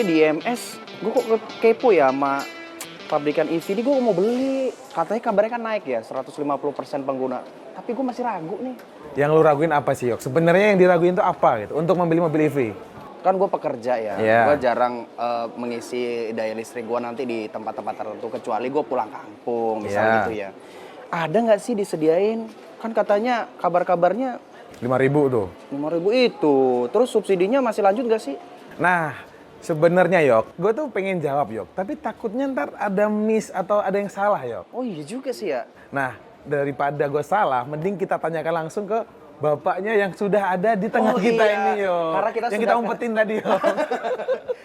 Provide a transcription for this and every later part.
Tadi di IMS, gue kok kepo ya sama pabrikan EV ini, gue mau beli. Katanya kabarnya kan naik ya, 150% pengguna. Tapi gue masih ragu nih. Yang lu raguin apa sih, Yok? Sebenarnya yang diraguin itu apa gitu untuk membeli mobil EV? Kan gue pekerja ya, Iya. gue jarang mengisi daya listrik gue nanti di tempat-tempat tertentu. Kecuali gue pulang kampung, misal Iya. gitu ya. Ada nggak sih disediain? Kan katanya kabar-kabarnya 5.000 tuh. 5.000 itu. Terus subsidinya masih lanjut nggak sih? Nah, sebenarnya Yok, gue tuh pengen jawab Yok, tapi takutnya ntar ada miss atau ada yang salah Yok. Oh iya juga sih ya. Nah, daripada gue salah, mending kita tanyakan langsung ke bapaknya yang sudah ada di tengah Oh kita iya, ini Yok. karena kita yang sudah kita umpetin tadi Yok.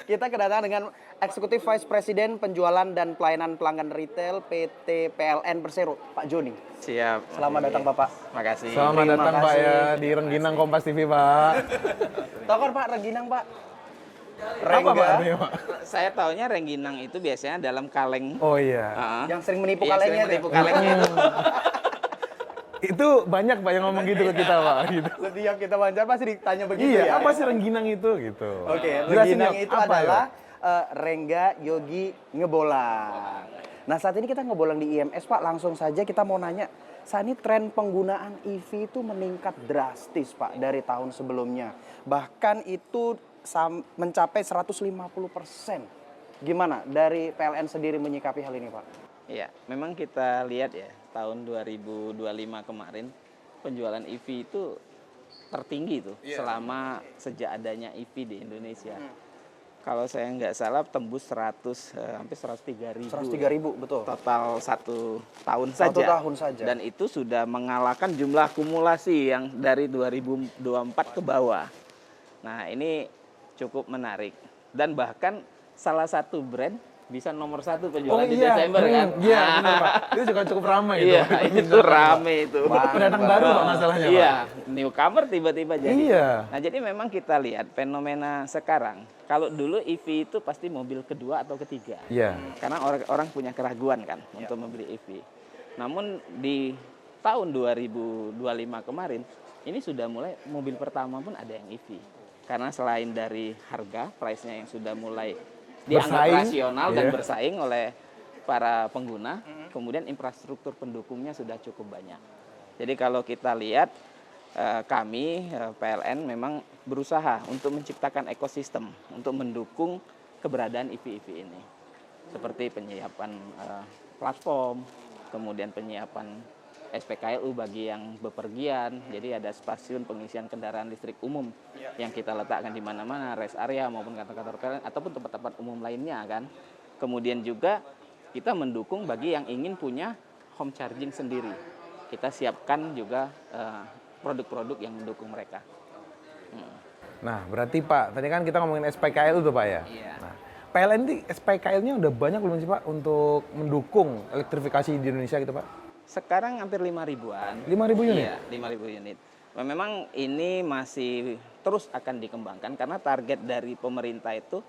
Kita kedatangan dengan Eksekutif Vice President Penjualan dan Pelayanan Pelanggan Retail PT PLN Persero, Pak Joni. Siap. Selamat datang Bapak. Makasih. Selamat Terima datang Pak kasih. ya di Rengginang Kompas TV Pak. Tokor Pak, Rengginang Pak. Apa Pak artinya Pak? Saya taunya rengginang itu biasanya dalam kaleng. Oh iya. Heeh. Yang sering menipu Iya, kalengnya sering tuh. menipu kalengnya itu. Itu banyak Pak yang ngomong gitu ke kita Pak. Gitu. Setiap kita wawancara pasti ditanya begitu Iya, ya. apa sih Rengginang itu gitu. Oke, Jelasin, Rengginang Yok, itu apa, adalah Yok? Rengga Yogi Ngebolang. Nah saat ini kita ngebolang di IMS Pak, langsung saja kita mau nanya. Saat ini tren penggunaan EV itu meningkat drastis Pak dari tahun sebelumnya. Bahkan itu mencapai 150%. Gimana dari PLN sendiri menyikapi hal ini Pak? Iya, memang kita lihat ya, tahun 2025 kemarin penjualan EV itu tertinggi tuh selama sejak adanya EV di Indonesia. Kalau saya nggak salah tembus hampir 103.000. 103.000 betul. Total satu tahun Satu saja. tahun saja. Dan itu sudah mengalahkan jumlah akumulasi yang dari 2024 ke bawah. Nah ini cukup menarik. Dan bahkan salah satu brand bisa nomor 1 penjualan di Desember kan. Iya, benar Pak. Itu juga cukup ramai itu. Iya, itu rame itu. Pendatang baru Pak masalahnya Pak. Iya, newcomer tiba-tiba jadi. Iya. Nah, jadi memang kita lihat fenomena sekarang. Kalau dulu EV itu pasti mobil kedua atau ketiga. Iya. Karena orang punya keraguan kan untuk membeli EV. Namun di tahun 2025 kemarin, ini sudah mulai mobil pertama pun ada yang EV. Karena selain dari harga, price-nya yang sudah mulai dianggap Bersaing, rasional dan iya. bersaing oleh para pengguna, kemudian infrastruktur pendukungnya sudah cukup banyak. Jadi kalau kita lihat kami PLN memang berusaha untuk menciptakan ekosistem untuk mendukung keberadaan EV-EV ini. Seperti penyiapan platform, kemudian penyiapan SPKLU bagi yang bepergian, jadi ada stasiun pengisian kendaraan listrik umum yang kita letakkan di mana-mana, rest area maupun kantor-kantor PLN ataupun tempat-tempat umum lainnya kan. Kemudian juga kita mendukung bagi yang ingin punya home charging sendiri. Kita siapkan juga produk-produk yang mendukung mereka. Nah, berarti Pak, tadi kan kita ngomongin SPKL tuh Pak ya. Iya. Nah, PLN ini SPKL-nya udah banyak belum sih Pak untuk mendukung elektrifikasi di Indonesia gitu Pak? Sekarang hampir 5.000-an. 5.000 unit? Iya, 5.000 unit. Memang ini masih terus akan dikembangkan karena target dari pemerintah itu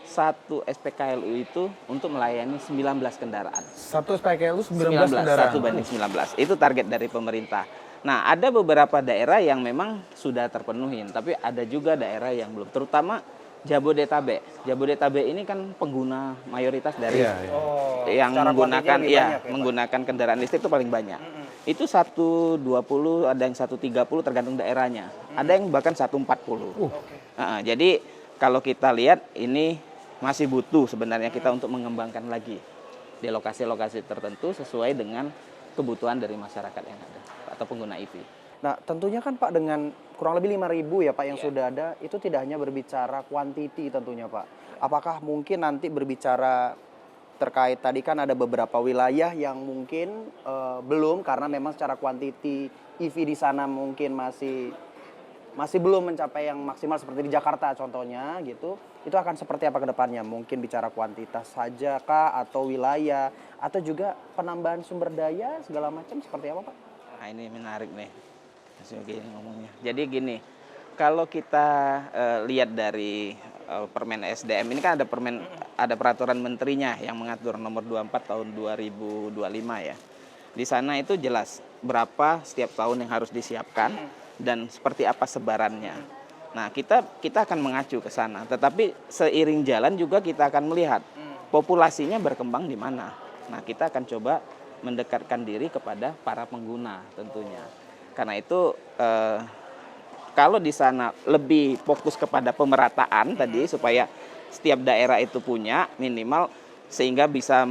satu SPKLU itu untuk melayani 19 kendaraan. Satu SPKL itu 19 kendaraan. 1/19. Itu target dari pemerintah. Nah, ada beberapa daerah yang memang sudah terpenuhi, tapi ada juga daerah yang belum, terutama Jabodetabek. Jabodetabek ini kan pengguna mayoritas dari yang menggunakan menggunakan kendaraan listrik itu paling banyak. Itu 120, ada yang 130 tergantung daerahnya. Ada yang bahkan 140. Jadi kalau kita lihat ini masih butuh sebenarnya kita untuk mengembangkan lagi di lokasi-lokasi tertentu sesuai dengan kebutuhan dari masyarakat yang ada atau pengguna EV. Nah tentunya kan Pak dengan kurang lebih 5.000 ya Pak yang sudah ada, itu tidak hanya berbicara kuantiti tentunya Pak. Apakah mungkin nanti berbicara terkait tadi kan ada beberapa wilayah yang mungkin belum karena memang secara kuantiti EV di sana mungkin masih belum mencapai yang maksimal seperti di Jakarta contohnya gitu. Itu akan seperti apa ke depannya? Mungkin bicara kuantitas saja kah atau wilayah atau juga penambahan sumber daya segala macam seperti apa Pak? Nah ini menarik nih Mas Yogi ngomongnya. Jadi gini, kalau kita lihat dari Permen SDM ini kan ada peraturan menterinya yang mengatur nomor 24 tahun 2025 ya. Di sana itu jelas berapa setiap tahun yang harus disiapkan dan seperti apa sebarannya. Nah, kita akan mengacu ke sana. Tetapi seiring jalan juga kita akan melihat populasinya berkembang di mana. Nah, kita akan coba mendekatkan diri kepada para pengguna tentunya. Karena itu kalau di sana lebih fokus kepada pemerataan tadi supaya setiap daerah itu punya minimal sehingga bisa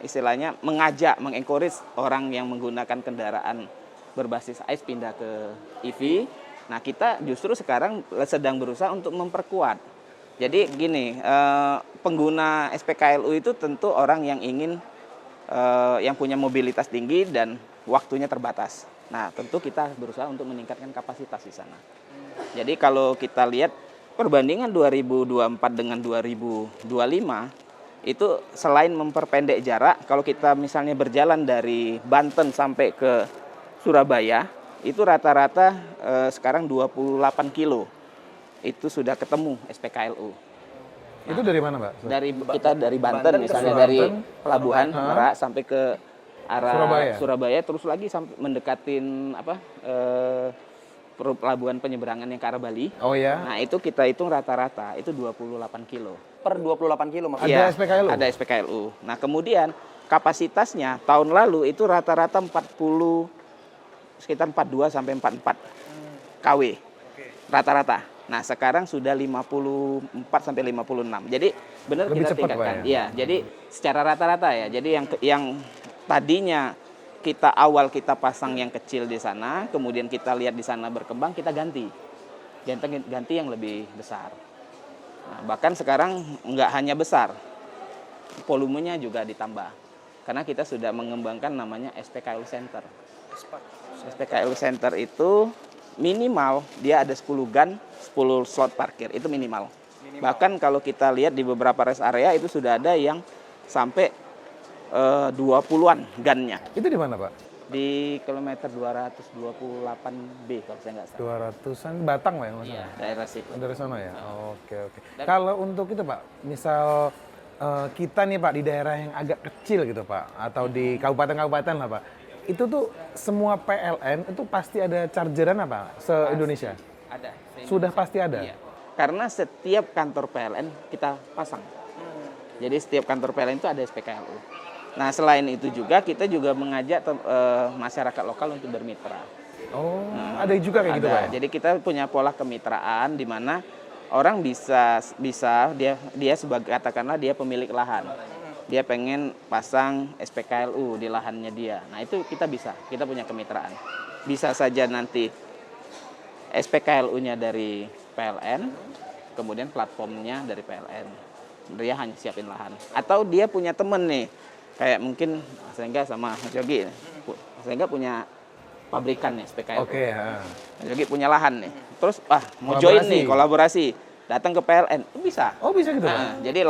istilahnya mengajak, mengencourage orang yang menggunakan kendaraan berbasis ICE pindah ke EV. Nah, kita justru sekarang sedang berusaha untuk memperkuat. Jadi gini, pengguna SPKLU itu tentu orang yang ingin yang punya mobilitas tinggi dan waktunya terbatas. Nah, tentu kita berusaha untuk meningkatkan kapasitas di sana. Jadi kalau kita lihat perbandingan 2024 dengan 2025 itu selain memperpendek jarak, kalau kita misalnya berjalan dari Banten sampai ke Surabaya, itu rata-rata sekarang 28 kilo. Itu sudah ketemu SPKLU. Itu dari mana, Mbak? Kita dari Banten misalnya, dari Pelabuhan Merak sampai ke arah Surabaya terus lagi sampai mendekatin pelabuhan penyeberangan yang ke arah Bali. Oh ya. Nah, itu kita hitung rata-rata itu 28 kilo. Per 28 kilo maksudnya? Ada SPKLU? Ada SPKLU. Nah, kemudian kapasitasnya tahun lalu itu rata-rata sekitar 42 sampai 44 kW. Rata-rata. Nah, sekarang sudah 54 sampai 56. Jadi benar Lebih kita cepat, tingkatkan. Pak, ya? Iya, jadi secara rata-rata ya. Jadi yang tadinya kita pasang yang kecil di sana, kemudian kita lihat di sana berkembang, kita ganti yang lebih besar. Nah, bahkan sekarang nggak hanya besar, volumenya juga ditambah. Karena kita sudah mengembangkan namanya SPKLU Center. SPKLU Center itu minimal dia ada 10 gun, 10 slot parkir, itu minimal. Bahkan kalau kita lihat di beberapa rest area itu sudah ada yang sampai 20-an gunnya. Itu di mana, Pak? Di kilometer 228B kalau saya nggak salah. 200-an Batang, Pak, ya? Iya, daerah situ. Dari sana ya? Oke. Kalau untuk itu, Pak, misal kita nih, Pak, di daerah yang agak kecil gitu, Pak, atau di kabupaten-kabupaten lah, Pak, itu tuh semua PLN itu pasti ada chargeran apa se-Indonesia? Ada. Sudah pasti ada? Iya. Karena setiap kantor PLN kita pasang. Jadi setiap kantor PLN itu ada SPKLU. Nah, selain itu juga kita juga mengajak masyarakat lokal untuk bermitra. Oh, ada juga kayak gitu, Ada. Pak? Ya? Jadi kita punya pola kemitraan di mana orang bisa dia sebagai katakanlah dia pemilik lahan. Dia pengen pasang SPKLU di lahannya dia. Nah, itu kita punya kemitraan. Bisa saja nanti SPKLU-nya dari PLN, kemudian platformnya dari PLN. Dia hanya siapin lahan. Atau dia punya temen nih, kayak mungkin Mas Rengga sama Mas Yogi. Mas Rengga punya pabrikan nih SPKLU. Oke, ya. Mas Yogi punya lahan nih. Terus mau join nih kolaborasi. Datang ke PLN, bisa. Oh, bisa gitu, Pak? Nah, jadi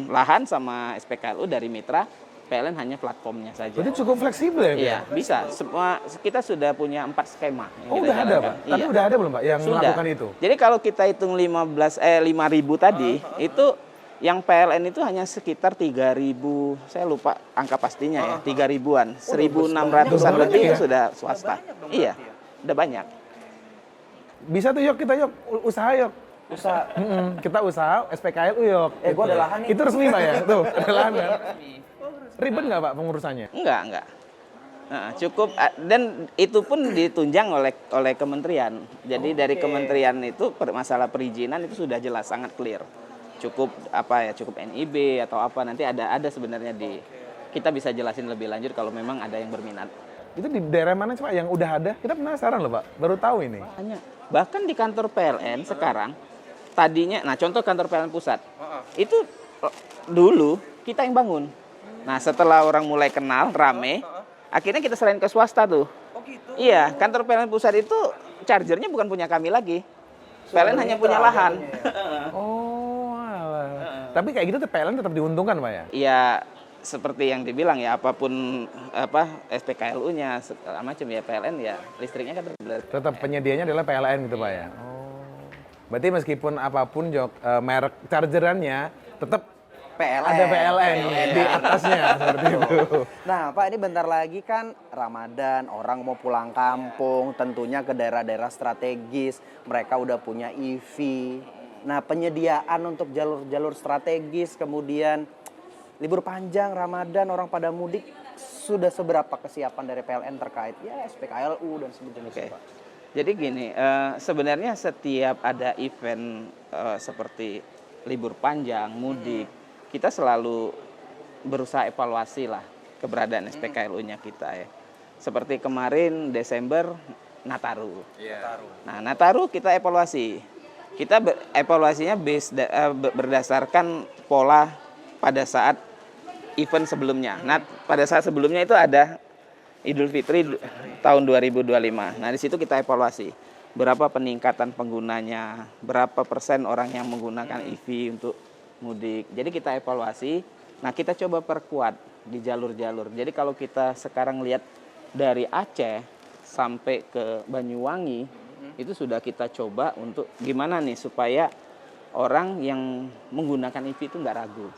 lahan sama SPKLU dari mitra, PLN hanya platformnya saja. Berarti cukup fleksibel ya, Pak? Iya, bisa. Semua kita sudah punya 4 skema. Oh, udah ada, Pak? Tadi Iya. udah ada belum, Pak, yang Sudah. melakukan itu? Jadi kalau kita hitung 5.000 tadi, itu yang PLN itu hanya sekitar 3.000, saya lupa angka pastinya ya, 3.000-an. 1.600-an lebih itu sudah swasta. Iya, udah banyak. Bisa tuh, Yok, kita, Yok, usaha, Yok. Kita usaha SPKLU, Yok. Gua ada lahan nih. Itu resmi, Pak, ya? Tuh, ada lahan kan? Ribet nggak, Pak, pengurusannya? Enggak. Nah, cukup, dan itu pun ditunjang oleh kementerian. Jadi dari kementerian itu masalah perizinan itu sudah jelas, sangat clear. Cukup cukup NIB atau apa, nanti ada sebenarnya kita bisa jelasin lebih lanjut kalau memang ada yang berminat. Itu di daerah mana sih, Pak, yang udah ada? Kita penasaran loh, Pak. Baru tahu ini. Bahkan di kantor PLN sekarang tadinya, nah contoh kantor PLN pusat itu dulu kita yang bangun. Nah, setelah orang mulai kenal rame, akhirnya kita serahin ke swasta tuh. Oh gitu. Iya, kantor PLN pusat itu chargernya bukan punya kami lagi. PLN hanya punya lahan. Oh, alah. Tapi kayak gitu tuh PLN tetap diuntungkan, Pak, ya? Iya, seperti yang dibilang ya, apapun SPKLU-nya segala macam ya, PLN ya listriknya kan Tetap penyedianya adalah PLN gitu, Pak, ya? Oh. Berarti meskipun apapun merek chargerannya tetap PLN. Ada PLN di atasnya seperti itu. Nah, Pak, ini bentar lagi kan Ramadan, orang mau pulang kampung, tentunya ke daerah-daerah strategis. Mereka udah punya EV. Nah, penyediaan untuk jalur-jalur strategis, kemudian libur panjang Ramadan, orang pada mudik, sudah seberapa kesiapan dari PLN terkait ya SPKLU dan sejenisnya, Pak? Jadi gini, sebenarnya setiap ada event seperti libur panjang, mudik, kita selalu berusaha evaluasi lah keberadaan SPKLU-nya kita ya. Seperti kemarin Desember Nataru. Nah, Nataru kita evaluasi. Kita evaluasinya berdasarkan pola pada saat event sebelumnya. Nah, pada saat sebelumnya itu ada Idul Fitri tahun 2025. Nah, di situ kita evaluasi berapa peningkatan penggunanya, berapa persen orang yang menggunakan EV untuk mudik. Jadi kita evaluasi. Nah, kita coba perkuat di jalur-jalur. Jadi kalau kita sekarang lihat dari Aceh sampai ke Banyuwangi, itu sudah kita coba untuk gimana nih supaya orang yang menggunakan EV itu nggak ragu.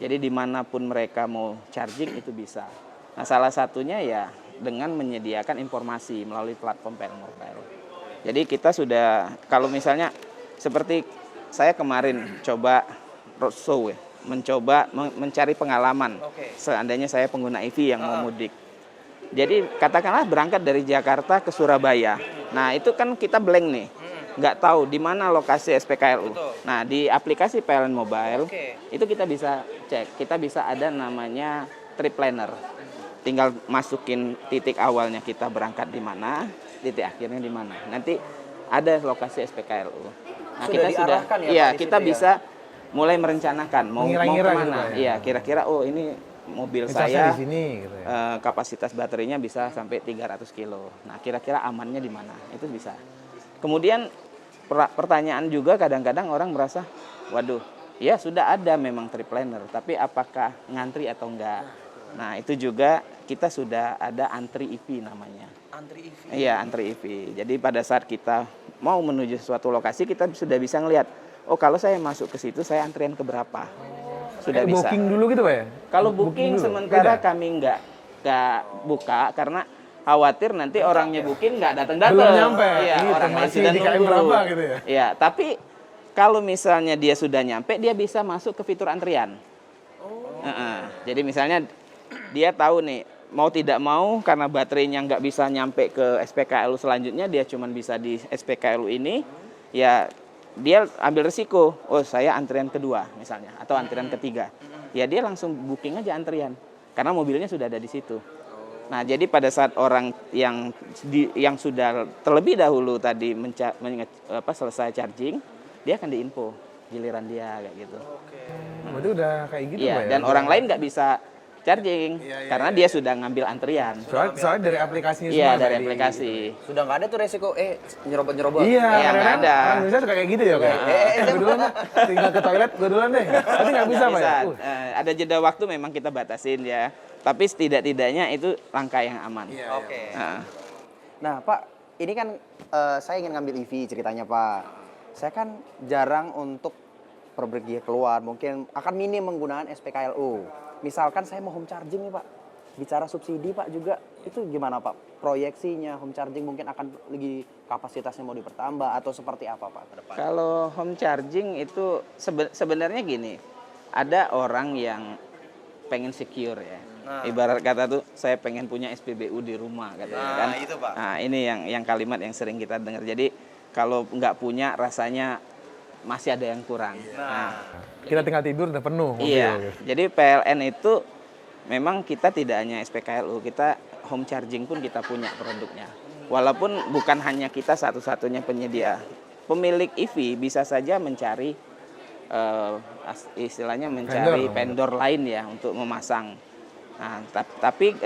Jadi dimanapun mereka mau charging itu bisa. Nah, salah satunya ya dengan menyediakan informasi melalui platform PLN Mobile. Jadi kita sudah, kalau misalnya seperti saya kemarin coba roadshow ya, mencoba mencari pengalaman. Seandainya saya pengguna EV yang mau mudik. Jadi katakanlah berangkat dari Jakarta ke Surabaya. Nah, itu kan kita blank nih. Nggak tahu di mana lokasi SPKLU. Nah, di aplikasi PLN Mobile itu kita bisa cek. Kita bisa ada namanya trip planner. Tinggal masukin titik awalnya kita berangkat di mana, titik akhirnya di mana. Nanti ada lokasi SPKLU. Nah, Sudah kita sudah diarahkan ya, iya, Pak, di kita situ ya? bisa mulai merencanakan mau Mengira-ngira kemana. gitu, Pak, ya? Iya, kira-kira oh ini mobil Misalnya saya di sini gitu ya. kapasitas baterainya bisa sampai 300 kilo. Nah, kira-kira amannya di mana? Itu bisa. Kemudian pertanyaan juga kadang-kadang orang merasa, waduh, ya sudah ada memang trip planner, tapi apakah ngantri atau enggak? Nah, itu juga kita sudah ada antri EV namanya. Antri EV. Iya, antri EV. Jadi pada saat kita mau menuju suatu lokasi, kita sudah bisa ngelihat, oh kalau saya masuk ke situ, saya antrian ke berapa? Sudah bisa. Booking dulu gitu Pak ya? Kalau booking dulu? sementara Beda? kami nggak buka karena khawatir nanti orangnya booking nggak datang-datang. Belum nyampe. Iya, Gitu, orang lain masih sudah di KM nunggu. berapa gitu ya? Iya, tapi kalau misalnya dia sudah nyampe, dia bisa masuk ke fitur antrian. Jadi misalnya dia tahu nih, mau tidak mau karena baterainya nggak bisa nyampe ke SPKLU selanjutnya, dia cuma bisa di SPKLU ini, ya dia ambil resiko, oh saya antrian kedua misalnya, atau antrian ketiga. Ya dia langsung booking aja antrian, karena mobilnya sudah ada di situ. Nah, jadi pada saat orang yang sudah terlebih dahulu tadi selesai charging, dia akan diinfo giliran dia kayak gitu. Berarti udah kayak gitu Iya, Pak ya? dan orang lain nggak bisa charging karena dia sudah ngambil antrian. Soalnya dari aplikasinya semua. Iya, dari Pak, aplikasi. Sudah nggak ada tuh resiko nyerobot-nyerobot. Iya, Iya, nggak kadang-kadang ada. orang Indonesia suka kayak gitu ya kayak. Gue duluan, tinggal ke toilet, gue duluan deh. Tapi nggak bisa Pak ya? Bisa. Ada jeda waktu memang kita batasin ya. Tapi setidak-tidaknya itu langkah yang aman. Oke. Nah, Nah, Pak, ini kan saya ingin ngambil EV ceritanya, Pak. Saya kan jarang untuk pergi keluar, mungkin akan minim menggunakan SPKLU. Misalkan saya mau home charging nih, Pak. Bicara subsidi, Pak, juga itu gimana, Pak? Proyeksinya home charging mungkin akan lagi kapasitasnya mau dipertambah atau seperti apa, Pak, ke depan? kalau home charging itu sebenarnya gini, ada orang yang pengen secure ya. Ibarat kata tuh saya pengen punya SPBU di rumah katanya kan. itu, Pak. Nah, ini yang kalimat yang sering kita dengar. Jadi kalau nggak punya rasanya masih ada yang kurang. Nah, Kita tinggal tidur udah penuh mobil. iya. Gitu. Jadi PLN itu memang kita tidak hanya SPKLU, kita home charging pun kita punya produknya. Walaupun bukan hanya kita satu-satunya penyedia. Pemilik EV bisa saja mencari istilahnya mencari vendor lain ya untuk memasang. Nah, tapi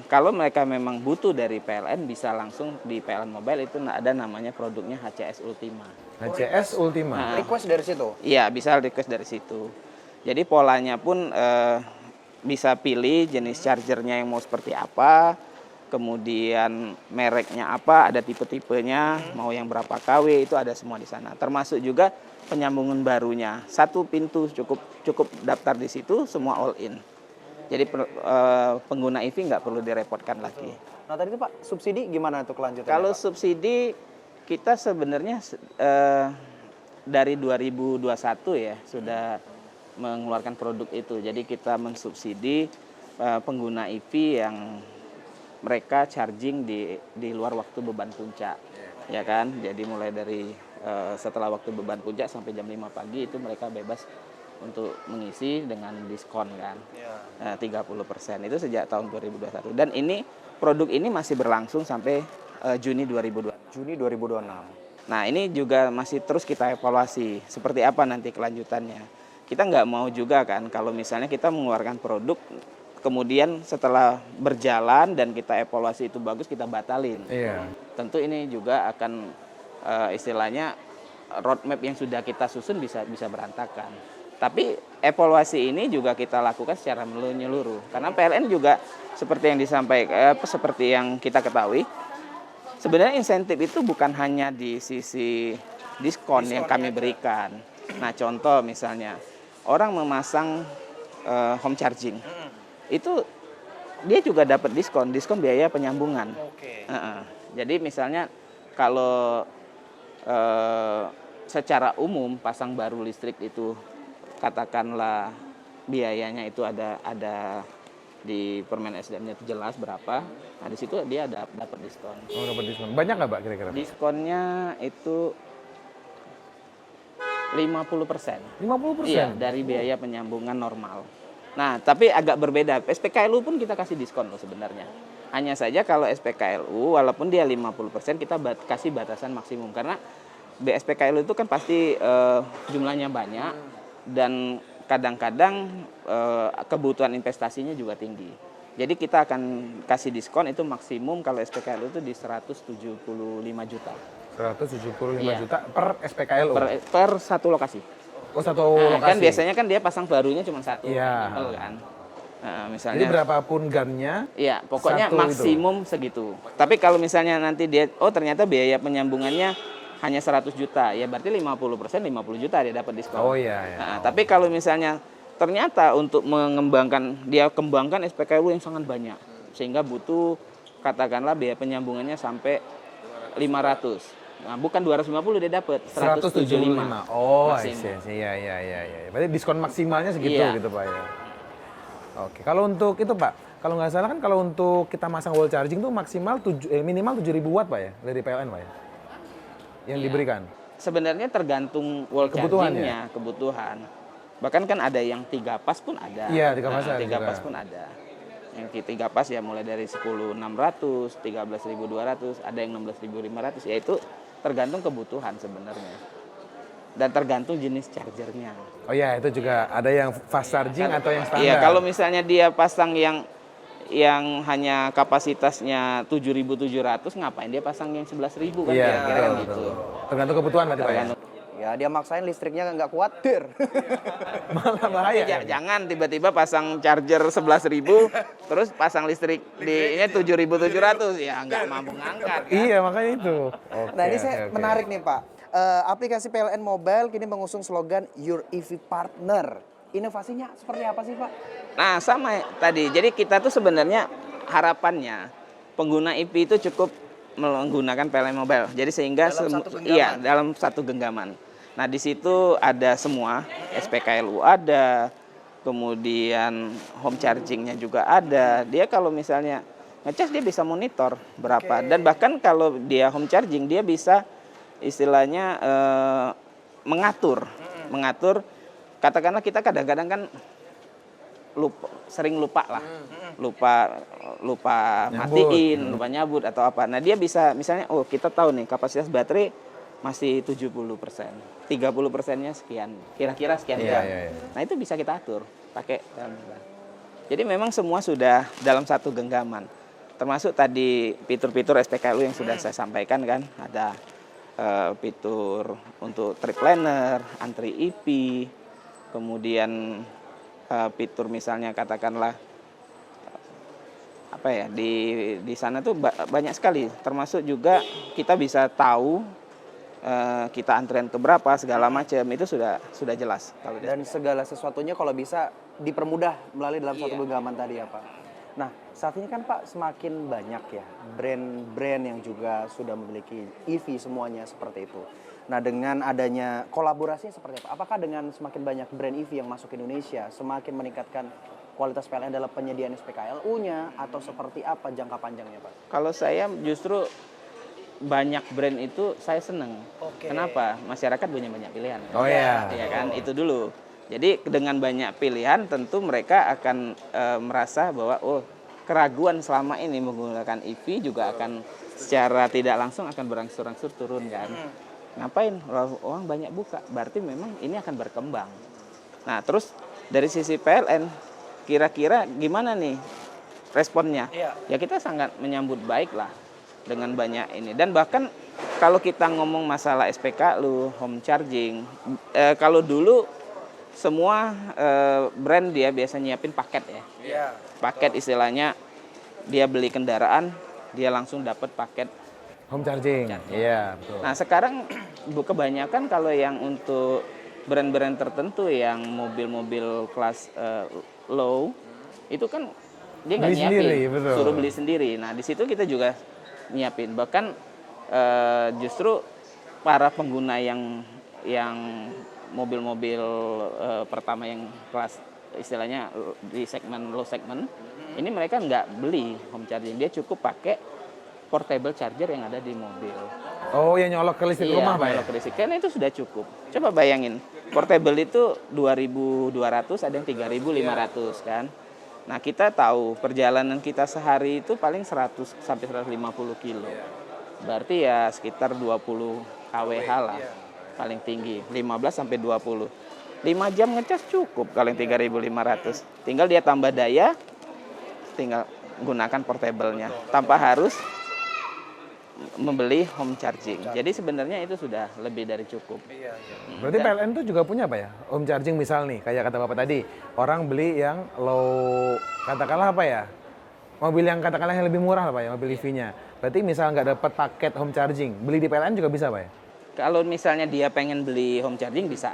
kalau mereka memang butuh dari PLN bisa langsung di PLN Mobile itu ada namanya produknya HCS Ultima. HCS Ultima. Request dari situ? Iya, bisa request dari situ. Jadi polanya pun bisa pilih jenis chargernya yang mau seperti apa, kemudian mereknya apa, ada tipe-tipenya, mau yang berapa kW itu ada semua di sana. Termasuk juga penyambungan barunya. Satu pintu cukup daftar di situ, semua all in. Jadi pengguna EV nggak perlu direpotkan lagi. Nah tadi itu Pak, subsidi gimana tuh kelanjutannya Kalau Pak? subsidi kita sebenarnya dari 2021 ya sudah mengeluarkan produk itu. Jadi kita mensubsidi pengguna EV yang mereka charging di luar waktu beban puncak. Ya kan? Jadi mulai dari setelah waktu beban puncak sampai jam 5 pagi itu mereka bebas untuk mengisi dengan diskon kan. 30%. Itu sejak tahun 2021. Dan ini produk ini masih berlangsung sampai Juni 2026. Juni 2026. Nah ini juga masih terus kita evaluasi seperti apa nanti kelanjutannya. Kita nggak mau juga kan kalau misalnya kita mengeluarkan produk kemudian setelah berjalan dan kita evaluasi itu bagus kita batalin. Iya. Tentu ini juga akan istilahnya roadmap yang sudah kita susun bisa berantakan. Tapi evaluasi ini juga kita lakukan secara menyeluruh karena PLN juga seperti yang disampaikan seperti yang kita ketahui. Sebenarnya insentif itu bukan hanya di sisi diskon yang kami berikan. Nah, contoh misalnya orang memasang home charging, itu dia juga dapat diskon biaya penyambungan. Jadi misalnya kalau secara umum pasang baru listrik itu katakanlah biayanya itu ada di Permen SDM-nya itu jelas berapa. Nah, di situ dia dapat diskon. Oh, dapat diskon. Banyak nggak Pak kira-kira? Diskonnya itu 50%. 50%? Iya, dari biaya penyambungan normal. Nah, tapi agak berbeda. SPKLU pun kita kasih diskon loh sebenarnya. Hanya saja kalau SPKLU, walaupun dia 50%, kita kasih batasan maksimum. Karena SPKLU itu kan pasti jumlahnya banyak, dan kadang-kadang kebutuhan investasinya juga tinggi. Jadi kita akan kasih diskon itu maksimum kalau SPKLU itu di 175 juta. 175 Iya. juta per SPKLU? Per satu lokasi. Oh, satu lokasi? Kan biasanya kan dia pasang barunya cuma satu. Iya. Kan? Nah, misalnya, jadi berapapun gannya? Iya, pokoknya satu maksimum segitu. Tapi kalau misalnya nanti dia, ternyata biaya penyambungannya hanya 100 juta, ya berarti 50% 50 juta dia dapat diskon. Oh iya. Iya. Nah, tapi kalau misalnya ternyata untuk dia kembangkan SPKLU yang sangat banyak, sehingga butuh katakanlah biaya penyambungannya sampai 500. Nah, bukan 250 dia dapat 175. Oh, maksimum. Iya. Berarti diskon maksimalnya segitu Iya. gitu Pak ya. Oke, kalau untuk itu Pak, kalau nggak salah kan kalau untuk kita masang wall charging tuh maksimal minimal 7.000 watt Pak ya dari PLN Pak ya? Yang Iya. diberikan? Sebenarnya tergantung wall chargingnya, kebutuhan. Bahkan kan ada yang 3 pas pun ada. Iya, 3 pas ada 3 juga. pas pun ada. Yang 3 pas ya mulai dari 10.600, 13.200, ada yang 16.500, yaitu tergantung kebutuhan sebenarnya. Dan tergantung jenis chargernya. Oh iya, itu juga ada yang fast charging atau yang standar? Iya, kalau misalnya dia pasang yang hanya kapasitasnya 7.700, ngapain dia pasang yang 11.000 kan? Iya, Kira-kira kan gitu. Tergantung kebutuhan berarti Pak ya? Tergantung. Ya dia maksain listriknya nggak kuat, dir. Malah bahaya. Jangan tiba-tiba pasang charger 11.000 terus pasang listrik di ini 7.700, ya nggak mampu ngangkat kan? Iya, makanya itu. Oke, Nah ini saya oke. menarik nih Pak. Aplikasi PLN Mobile kini mengusung slogan Your EV Partner. Inovasinya seperti apa sih Pak? Nah sama tadi, jadi kita tuh sebenarnya harapannya pengguna EV itu cukup menggunakan PLN Mobile. Jadi sehingga Dalam satu genggaman. iya dalam satu genggaman. Nah di situ ada semua, SPKLU ada, kemudian home chargingnya juga ada. Dia kalau misalnya ngecas dia bisa monitor berapa, dan bahkan kalau dia home charging dia bisa istilahnya mengatur. Katakanlah kita kadang-kadang kan sering lupa lah, lupa matiin, lupa nyabut atau apa. Nah dia bisa misalnya, kita tahu nih kapasitas baterai masih 70%, 30%-nya sekian, kira-kira sekian jam. Iya. Nah itu bisa kita atur pakai dalam. Jadi memang semua sudah dalam satu genggaman. Termasuk tadi fitur-fitur SPKLU yang sudah saya sampaikan kan, ada fitur untuk trip planner, antri EP, kemudian fitur misalnya katakanlah apa ya, di sana tuh banyak sekali, termasuk juga kita bisa tahu kita antrian ke berapa segala macam itu sudah jelas kalau di Dan segala sesuatunya kalau bisa dipermudah melalui dalam satu Iya. genggaman tadi ya Pak. Nah, saat ini kan Pak semakin banyak ya brand-brand yang juga sudah memiliki EV semuanya seperti itu. Nah, dengan adanya kolaborasi seperti apa? Apakah dengan semakin banyak brand EV yang masuk ke Indonesia semakin meningkatkan kualitas PLN dalam penyediaan SPKLU-nya atau seperti apa jangka panjangnya Pak? Kalau saya justru banyak brand itu saya seneng. Oke. Kenapa? Masyarakat punya banyak pilihan. Oh iya. Iya kan, itu dulu. Jadi dengan banyak pilihan tentu mereka akan merasa bahwa oh keraguan selama ini menggunakan EV juga akan secara tidak langsung akan berangsur-angsur turun kan. Ngapain? Orang banyak buka, berarti memang ini akan berkembang. Nah terus dari sisi PLN, kira-kira gimana nih responnya? Iya. Ya kita sangat menyambut baik lah dengan banyak ini. Dan bahkan kalau kita ngomong masalah SPKLU, home charging, kalau dulu semua brand dia biasa nyiapin paket ya. Iya. Paket istilahnya dia beli kendaraan, dia langsung dapat paket. Home charging. Iya, betul. Nah sekarang kebanyakan kalau yang untuk brand-brand tertentu yang mobil-mobil kelas low, itu kan dia nggak Beli nyiapin, sendiri, betul. suruh beli sendiri. Nah di situ kita juga nyiapin. Bahkan justru para pengguna yang mobil-mobil pertama yang kelas istilahnya di segmen low segment, ini mereka nggak beli home charging, dia cukup pakai portable charger yang ada di mobil. Oh, yang nyolok ke listrik rumah Pak ya? Nyolok ke listrik. Karena itu sudah cukup. Coba bayangin, portable itu 2.200, ada yang 3.500 kan. Nah kita tahu perjalanan kita sehari itu paling 100 sampai 150 kilo. Berarti ya sekitar 20 kWh lah paling tinggi, 15 sampai 20. 5 jam ngecas cukup kalau yang 3.500. Tinggal dia tambah daya, tinggal gunakan portable-nya tanpa harus membeli home charging. Jadi sebenarnya itu sudah lebih dari cukup. Berarti PLN itu juga punya apa ya? Home charging misal nih, kayak kata Bapak tadi, orang beli yang low, katakanlah apa ya? Mobil yang katakanlah yang lebih murah lah Pak ya, mobil EV-nya. Berarti misal nggak dapat paket home charging, beli di PLN juga bisa Pak ya? Kalau misalnya dia pengen beli home charging bisa.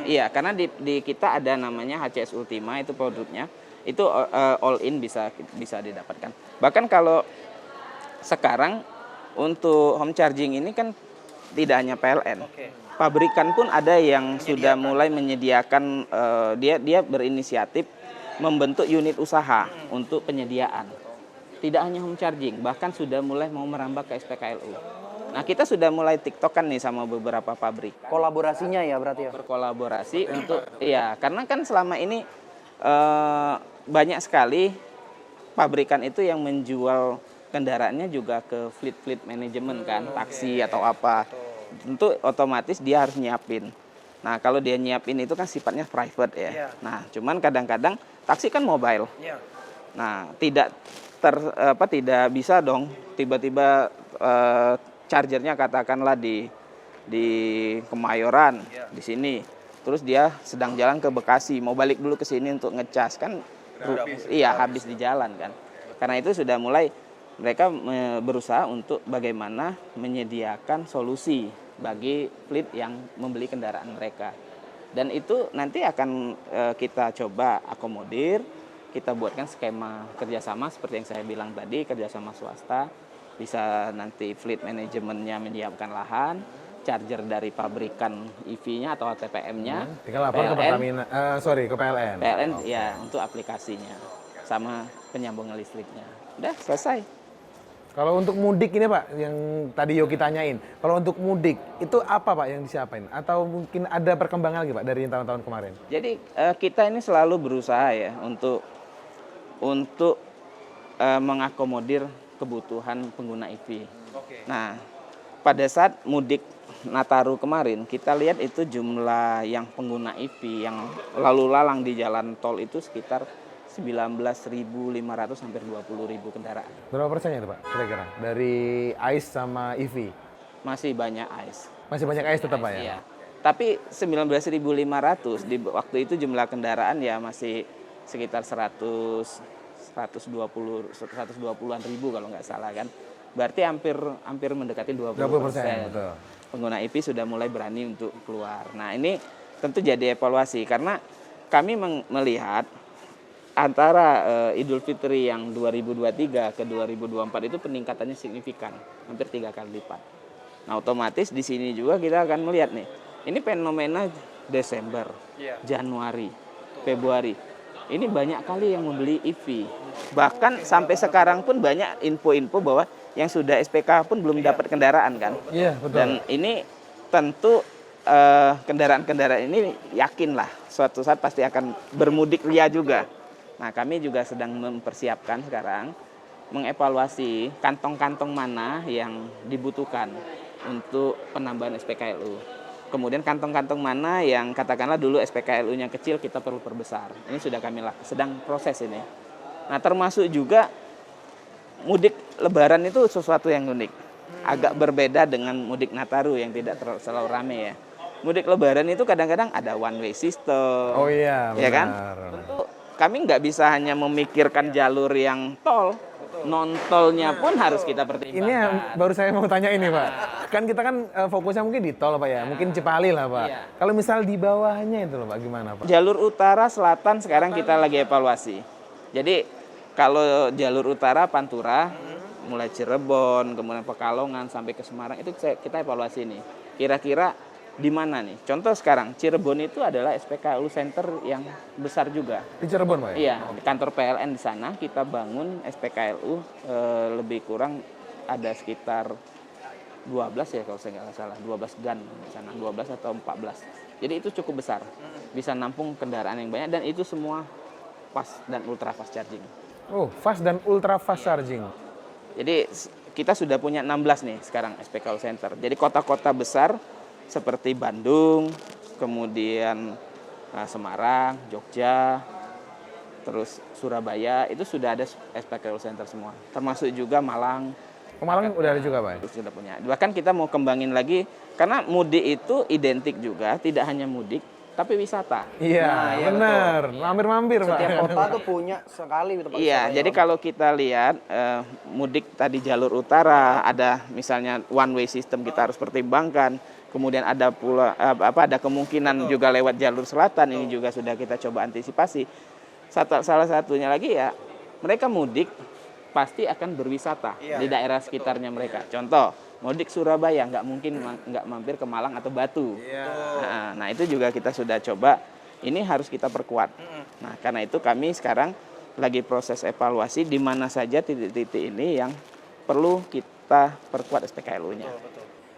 Iya, karena di kita ada namanya HCS Ultima, itu produknya. Itu all in bisa didapatkan. Bahkan kalau sekarang untuk home charging ini kan tidak hanya PLN. Pabrikan pun ada yang sudah mulai menyediakan, dia berinisiatif membentuk unit usaha untuk penyediaan. Tidak hanya home charging, bahkan sudah mulai mau merambah ke SPKLU. Nah kita sudah mulai tiktokan nih sama beberapa pabrik. Kolaborasinya ya berarti ya? Berkolaborasi untuk, ya karena kan selama ini banyak sekali pabrikan itu yang menjual kendaraannya juga ke fleet manajemen kan, taksi atau apa. Tentu otomatis dia harus nyiapin. Nah kalau dia nyiapin itu kan sifatnya private ya. Nah cuman kadang-kadang taksi kan mobile. Nah tidak bisa dong tiba-tiba chargernya katakanlah di Kemayoran di sini. Terus dia sedang jalan ke Bekasi, mau balik dulu ke sini untuk ngecas kan, habis di jalan kan. Karena itu sudah mulai mereka berusaha untuk bagaimana menyediakan solusi bagi fleet yang membeli kendaraan mereka. Dan itu nanti akan kita coba akomodir, kita buatkan skema kerjasama seperti yang saya bilang tadi, kerjasama swasta, bisa nanti fleet manajemennya menyiapkan lahan, charger dari pabrikan EV-nya atau TPM-nya. Tinggal lapor ke Pertamina, ke PLN. PLN ya untuk aplikasinya sama penyambungan listriknya. Udah selesai. Kalau untuk mudik ini Pak, yang tadi Yogi tanyain, kalau untuk mudik itu apa Pak yang disiapin? Atau mungkin ada perkembangan lagi Pak dari tahun-tahun kemarin? Jadi kita ini selalu berusaha ya untuk mengakomodir kebutuhan pengguna EV. Nah, pada saat mudik Nataru kemarin, kita lihat itu jumlah yang pengguna EV yang lalu lalang di jalan tol itu sekitar 19.500 hampir 20.000 kendaraan. Berapa persennya itu Pak kira-kira dari ICE sama EV? Masih banyak ICE. Masih banyak ICE tetap Pak ya? Iya. Tapi 19.500 di waktu itu jumlah kendaraan ya masih sekitar 120-an ribu kalau nggak salah kan. Berarti hampir mendekati 20%. Betul. pengguna EV sudah mulai berani untuk keluar. Nah, ini tentu jadi evaluasi karena kami melihat antara Idul Fitri yang 2023 ke 2024 itu peningkatannya signifikan, hampir 3 kali lipat. Nah, otomatis di sini juga kita akan melihat nih, ini fenomena Desember, Januari, Februari. Ini banyak kali yang membeli EV. Bahkan sampai sekarang pun banyak info-info bahwa yang sudah SPK pun belum dapat kendaraan kan. Iya, betul. Dan ini tentu kendaraan-kendaraan ini yakinlah suatu saat pasti akan bermudik ria juga. Nah, kami juga sedang mempersiapkan sekarang mengevaluasi kantong-kantong mana yang dibutuhkan untuk penambahan SPKLU. Kemudian kantong-kantong mana yang katakanlah dulu SPKLU-nya kecil kita perlu perbesar. Ini sudah kami sedang proses ini. Nah, termasuk juga mudik Lebaran itu sesuatu yang unik. Agak berbeda dengan mudik Nataru yang tidak selalu rame ya. Mudik Lebaran itu kadang-kadang ada one way system. Oh iya, benar. Ya kan? Tentu kami nggak bisa hanya memikirkan jalur yang tol. Non-tolnya pun harus kita pertimbangkan. Ini yang baru saya mau tanya ini Pak. Kan kita kan fokusnya mungkin di tol Pak ya, mungkin Cipali lah Pak. Iya. Kalau misal di bawahnya itu loh Pak, gimana Pak? Jalur utara selatan sekarang kita lagi evaluasi. Jadi kalau jalur utara Pantura, mulai Cirebon, kemudian Pekalongan sampai ke Semarang itu kita evaluasi nih. Kira-kira di mana nih? Contoh sekarang Cirebon itu adalah SPKLU Center yang besar juga. Di Cirebon Pak ya? Iya, di kantor PLN di sana kita bangun SPKLU lebih kurang ada sekitar 12 ya kalau saya nggak salah, 12 GAN di sana, 12 atau 14. Jadi itu cukup besar, bisa nampung kendaraan yang banyak dan itu semua fast dan ultra fast charging. Oh, fast dan ultra fast charging. Jadi kita sudah punya 16 nih sekarang SPKLU Center. Jadi kota-kota besar seperti Bandung, kemudian Semarang, Jogja, terus Surabaya itu sudah ada SPKLU Center semua. Termasuk juga Malang. Malang udah ada juga Pak ya? Itu sudah punya. Bahkan kita mau kembangin lagi karena mudik itu identik juga tidak hanya mudik tapi wisata. Iya, benar. Mampir-mampir Pak. Setiap kota tuh punya sekali gitu Pak. Iya, wisatanya. jadi kalau kita lihat mudik tadi jalur utara ada misalnya one way system kita harus pertimbangkan. Kemudian ada pula ada kemungkinan juga lewat jalur selatan ini juga sudah kita coba antisipasi. Salah satunya lagi ya mereka mudik pasti akan berwisata di daerah sekitarnya mereka. Contoh mudik Surabaya nggak mungkin nggak mampir ke Malang atau Batu. Nah itu juga kita sudah coba. Ini harus kita perkuat. Nah karena itu kami sekarang lagi proses evaluasi di mana saja titik-titik ini yang perlu kita perkuat SPKLU-nya.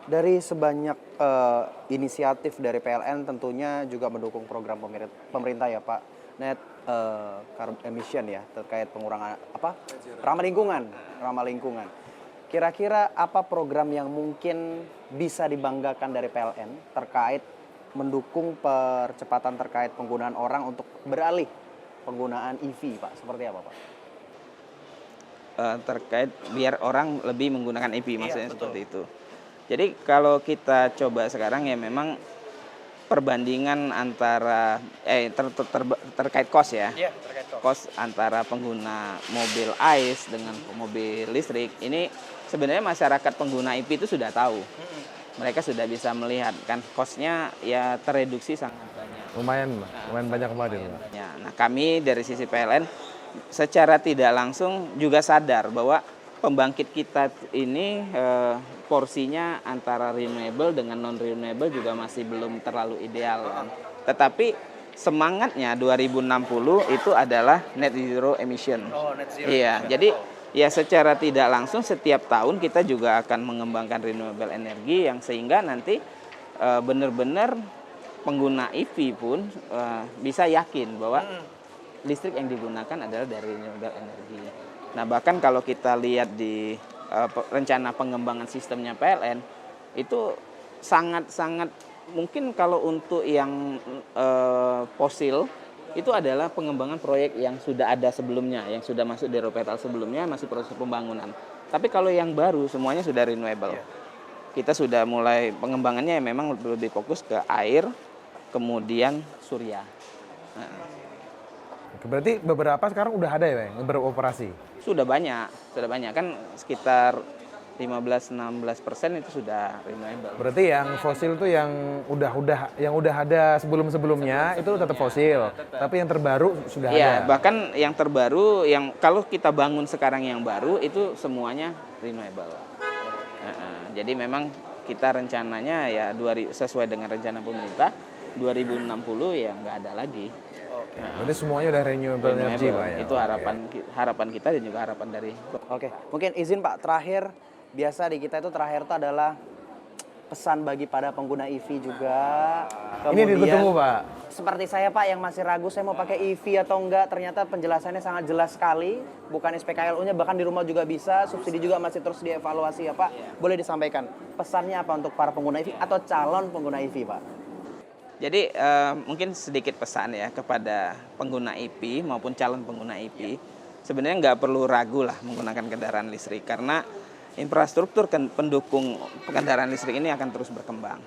Dari sebanyak inisiatif dari PLN tentunya juga mendukung program pemerintah ya Pak, net carbon emission ya, terkait pengurangan ramah lingkungan. Kira-kira apa program yang mungkin bisa dibanggakan dari PLN terkait mendukung percepatan terkait penggunaan orang untuk beralih penggunaan EV Pak? Seperti apa Pak? Terkait biar orang lebih menggunakan EV maksudnya seperti itu. Jadi kalau kita coba sekarang ya memang perbandingan antara terkait cost ya. Iya, terkait cost antara pengguna mobil ICE dengan mobil listrik ini sebenarnya masyarakat pengguna EV itu sudah tahu. Mereka sudah bisa melihat kan cost-nya ya tereduksi sangat banyak. Lumayan banyak kemarin. Ya, nah kami dari sisi PLN secara tidak langsung juga sadar bahwa pembangkit kita ini porsinya antara renewable dengan non renewable juga masih belum terlalu ideal kan. Tetapi semangatnya 2060 itu adalah net zero emission. Oh, net zero. Iya, jadi ya secara tidak langsung setiap tahun kita juga akan mengembangkan renewable energi yang sehingga nanti benar-benar pengguna EV pun bisa yakin bahwa listrik yang digunakan adalah dari renewable energi. Nah bahkan kalau kita lihat di rencana pengembangan sistemnya PLN itu sangat-sangat mungkin kalau untuk yang fosil itu adalah pengembangan proyek yang sudah ada sebelumnya, yang sudah masuk di RPTL sebelumnya masih proses pembangunan. Tapi kalau yang baru semuanya sudah renewable. Kita sudah mulai pengembangannya memang lebih fokus ke air, kemudian surya. Nah. Berarti beberapa sekarang udah ada ya, Bang, beroperasi? Sudah banyak kan sekitar 15-16% itu sudah renewable. Berarti yang fosil tuh yang udah ada sebelum-sebelumnya itu tetap fosil. Tapi yang terbaru sudah Iya, ada. bahkan yang terbaru yang kalau kita bangun sekarang yang baru itu semuanya renewable. Jadi memang kita rencananya ya sesuai dengan rencana pemerintah 2060 ya nggak ada lagi. Berarti semuanya udah renewable energy, Pak ya. Itu harapan kita dan juga harapan dari. Oke, mungkin izin Pak, terakhir biasa di kita itu terakhir itu adalah pesan bagi para pengguna EV juga. Ini ditunggu, Pak. Seperti saya Pak yang masih ragu saya mau pakai EV atau enggak, ternyata penjelasannya sangat jelas sekali. Bukan SPKLU-nya, bahkan di rumah juga bisa, subsidi juga masih terus dievaluasi ya Pak. Boleh disampaikan pesannya apa untuk para pengguna EV atau calon pengguna EV Pak? Jadi mungkin sedikit pesan ya kepada pengguna EV maupun calon pengguna EV. Sebenarnya nggak perlu ragu lah menggunakan kendaraan listrik karena infrastruktur pendukung kendaraan listrik ini akan terus berkembang.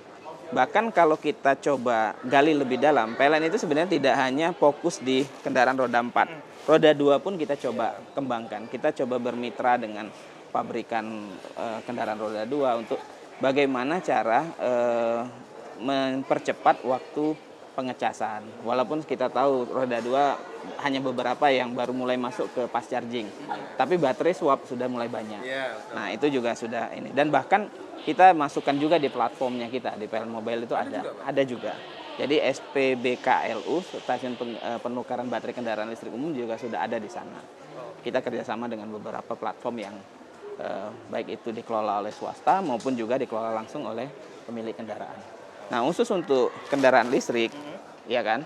Bahkan kalau kita coba gali lebih dalam, PLN itu sebenarnya tidak hanya fokus di kendaraan roda 4. Roda 2 pun kita coba kembangkan. Kita coba bermitra dengan pabrikan kendaraan roda 2 untuk bagaimana cara mempercepat waktu pengecasan. Walaupun kita tahu roda 2 hanya beberapa yang baru mulai masuk ke fast charging. Tapi baterai swap sudah mulai banyak. Nah, itu juga sudah ini. Dan bahkan kita masukkan juga di platformnya kita, di PLN Mobile itu ada juga. Jadi SPBKLU, stasiun penukaran baterai kendaraan listrik umum juga sudah ada di sana. Kita kerjasama dengan beberapa platform yang baik itu dikelola oleh swasta maupun juga dikelola langsung oleh pemilik kendaraan. Nah, khusus untuk kendaraan listrik, ya kan,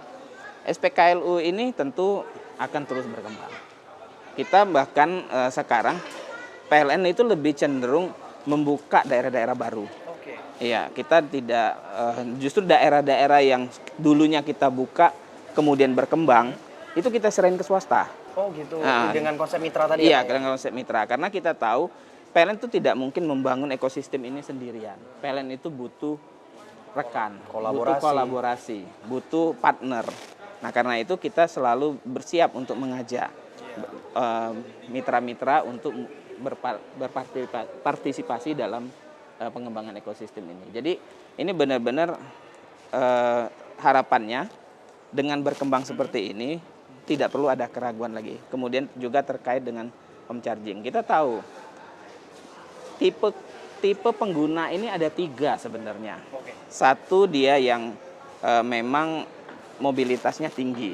SPKLU ini tentu akan terus berkembang. Kita bahkan sekarang PLN itu lebih cenderung membuka daerah-daerah baru. Iya, kita tidak justru daerah-daerah yang dulunya kita buka kemudian berkembang itu kita serahin ke swasta. Oh gitu, Nah, dengan konsep mitra tadi Iya, ya Pak, ya? dengan konsep mitra. Karena kita tahu PLN itu tidak mungkin membangun ekosistem ini sendirian. PLN itu butuh rekan, butuh kolaborasi, butuh partner. Nah, karena itu kita selalu bersiap untuk mengajak mitra-mitra untuk berpartisipasi dalam pengembangan ekosistem ini. Jadi ini benar-benar harapannya dengan berkembang seperti ini tidak perlu ada keraguan lagi. Kemudian juga terkait dengan home charging. Kita tahu tipe pengguna ini ada 3 sebenarnya. Satu dia yang memang mobilitasnya tinggi.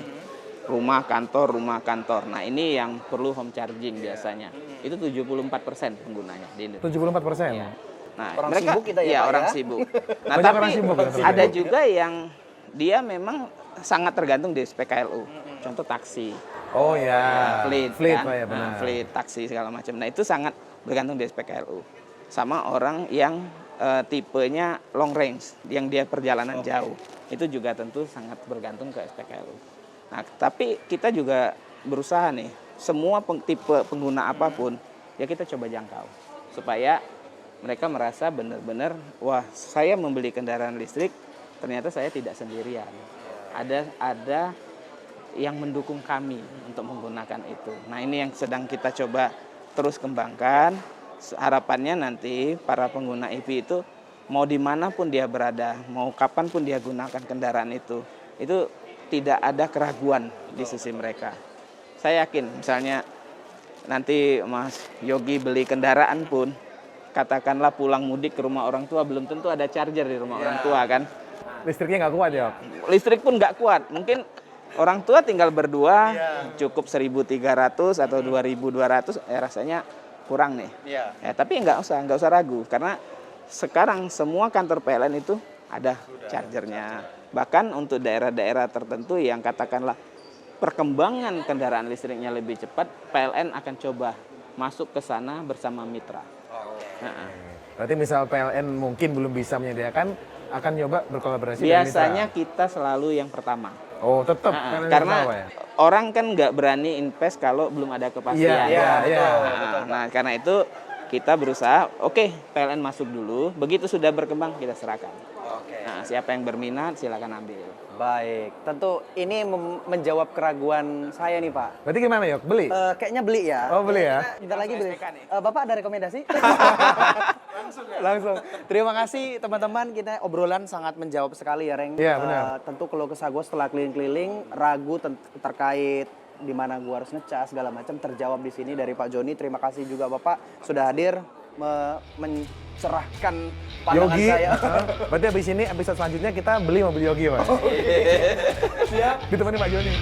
Rumah kantor. Nah, ini yang perlu home charging biasanya. Itu 74% penggunanya di Indonesia. 74%? Ya. Nah, Orang mereka sibuk kita ya, iya, Pak, orang ya? sibuk. Nah, Banyak tapi orang sibuk ya, ada juga yang dia memang sangat tergantung di SPKLU. Contoh taksi. Oh ya, Fleet fleet kan? Pak ya, Nah, benar. fleet, taksi segala macam. Nah, itu sangat bergantung di SPKLU. Sama orang yang tipenya long range, yang dia perjalanan jauh. Itu juga tentu sangat bergantung ke SPKLU. Nah, tapi kita juga berusaha nih, semua tipe pengguna apapun, ya kita coba jangkau. Supaya mereka merasa benar-benar, wah saya membeli kendaraan listrik, ternyata saya tidak sendirian. Ada yang mendukung kami untuk menggunakan itu. Nah, ini yang sedang kita coba terus kembangkan. Harapannya nanti para pengguna EV itu mau dimanapun dia berada, mau kapanpun dia gunakan kendaraan itu tidak ada keraguan di sisi mereka. Saya yakin misalnya nanti Mas Yogi beli kendaraan pun, katakanlah pulang mudik ke rumah orang tua, belum tentu ada charger di rumah orang tua kan. Listriknya nggak kuat ya? Listrik pun nggak kuat, mungkin orang tua tinggal berdua, cukup 1.300 atau 2.200, rasanya kurang nih. Ya, tapi nggak usah ragu karena sekarang semua kantor PLN itu ada chargernya. Bahkan untuk daerah-daerah tertentu yang katakanlah perkembangan kendaraan listriknya lebih cepat, PLN akan coba masuk ke sana bersama mitra. Berarti misal PLN mungkin belum bisa menyediakan, akan coba berkolaborasi dengan mitra. Biasanya kita selalu yang pertama. Oh, tetap Karena ya? orang kan nggak berani invest kalau belum ada kepastian. Nah, karena itu kita berusaha, oke, PLN masuk dulu, begitu sudah berkembang kita serahkan. Nah, siapa yang berminat silakan ambil. Baik, tentu ini menjawab keraguan saya nih Pak. Berarti gimana Yok? Beli? Kayaknya beli ya. Oh beli ya? Bentar lagi beli. SPK nih. Bapak ada rekomendasi? Langsung. Terima kasih teman-teman, kita obrolan sangat menjawab sekali ya Reng. Iya, benar. Tentu keluh kesah gue setelah keliling-keliling, ragu terkait di mana gua harus ngecas segala macam terjawab di sini dari Pak Joni. Terima kasih juga Bapak sudah hadir mencerahkan pandangan Yogi, saya. berarti abis ini episode selanjutnya kita beli mobil Yogi Pak. Siap. Ditemani Pak Joni.